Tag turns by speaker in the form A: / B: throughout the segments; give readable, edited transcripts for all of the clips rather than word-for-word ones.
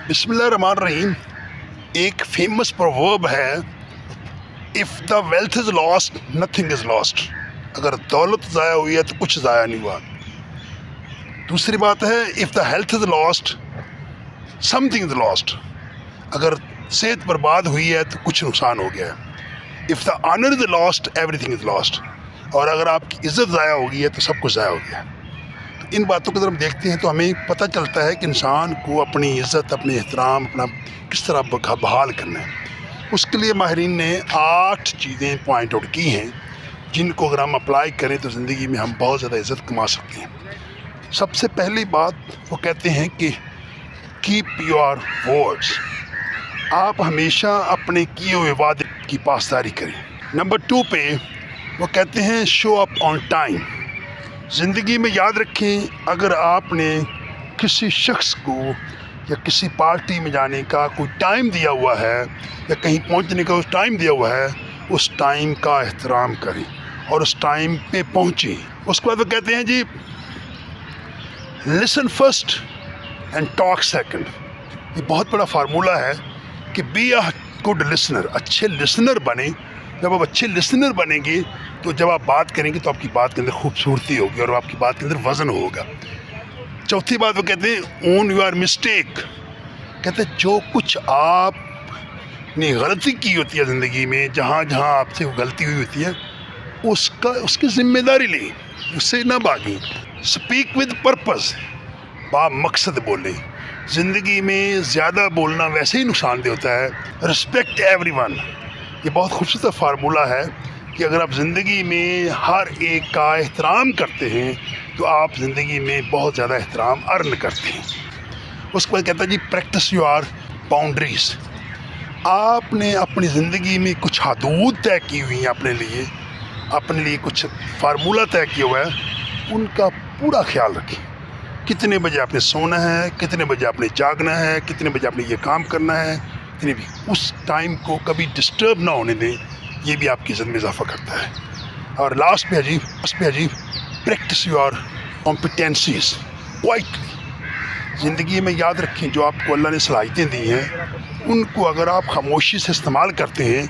A: बिस्मिल्लाहिर्रहमानिर्रहीम। एक famous proverb है, if the wealth is lost nothing is lost. अगर दौलत ज़ाया हुई है तो कुछ ज़ाया नहीं हुआ। दूसरी बात है, if the health is lost something is lost. अगर सेहत बर्बाद हुई है तो कुछ नुकसान हो गया है। If the honour is lost everything is lost. और अगर आपकी इज़्ज़त ज़ाया हो गई है तो सब कुछ ज़ाया हो गया है। तो इन बातों को जब हम देखते हैं तो हमें पता चलता है कि इंसान को अपनी इज़्ज़त, अपने एहतराम, अपना किस तरह बहाल करना है। उसके लिए माहिरीन ने 8 चीज़ें पॉइंट आउट की हैं, जिनको अगर हम अप्लाई करें तो ज़िंदगी में हम बहुत ज़्यादा इज़्ज़त कमा सकते हैं। सबसे पहली बात वो कहते हैं कि कीप योर वर्ड्स। आप हमेशा अपने किए हुए वादे की पासदारी करें। नंबर 2 पे वो कहते हैं शो अप ऑन टाइम। ज़िंदगी में याद रखें, अगर आपने किसी शख्स को या किसी पार्टी में जाने का कोई टाइम दिया हुआ है या कहीं पहुंचने का उस टाइम दिया हुआ है, उस टाइम का एहतराम करें और उस टाइम पे पहुंचें। उसके बाद वो कहते हैं जी, listen first and talk second. ये बहुत बड़ा फार्मूला है कि बी अ गुड लिसनर। अच्छे लिसनर बने। जब आप अच्छे लिसनर बनेंगे तो जब आप बात करेंगे तो आपकी बात के अंदर खूबसूरती होगी और आपकी बात के अंदर वज़न होगा। चौथी बात वो कहते हैं ओन योर मिस्टेक। कहते हैं जो कुछ आपने गलती की होती है ज़िंदगी में, जहाँ जहाँ आपसे गलती हुई होती है, उसकी जिम्मेदारी लें, उससे ना भागें। Speak with purpose. मकसद बोलें। ज़िंदगी में ज़्यादा बोलना वैसे ही नुकसानदेह होता है। Respect everyone. ये बहुत खूबसूरत फार्मूला है कि अगर आप ज़िंदगी में हर एक का एहतराम करते हैं तो आप ज़िंदगी में बहुत ज़्यादा एहतराम अर्न करते हैं। उसके बाद कहता है जी, प्रैक्टिस योर बाउंड्रीज़। आपने अपनी ज़िंदगी में कुछ हदूद तय की हुई हैं, अपने लिए कुछ फार्मूला तय किया हुआ है, उनका पूरा ख्याल रखें। कितने बजे आपने सोना है, कितने बजे आपने जागना है, कितने बजे आपने ये काम करना है, इतने भी उस टाइम को कभी डिस्टर्ब ना होने दें। ये भी आपकी इज़्ज़त में इजाफा करता है। और लास्ट पे अजीब प्रैक्टिस योर कॉम्पिटेंसीज क्वाइटली। ज़िंदगी में याद रखें, जो आपको अल्लाह ने सलाहियतें दी हैं, उनको अगर आप खामोशी से इस्तेमाल करते हैं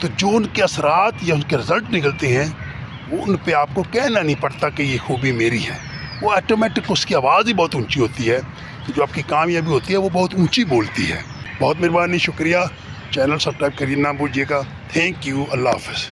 A: तो जो उनके असरात या उनके रिज़ल्ट निकलते हैं, वो उन पे आपको कहना नहीं पड़ता कि ये खूबी मेरी है। वो ऑटोमेटिक उसकी आवाज़ ही बहुत ऊंची होती है। तो जो आपकी कामयाबी होती है वो बहुत ऊंची बोलती है। बहुत मेहरबानी, शुक्रिया। चैनल सब्सक्राइब करिए ना भूलिएगा। Thank you. अल्लाह हाफ़िज़।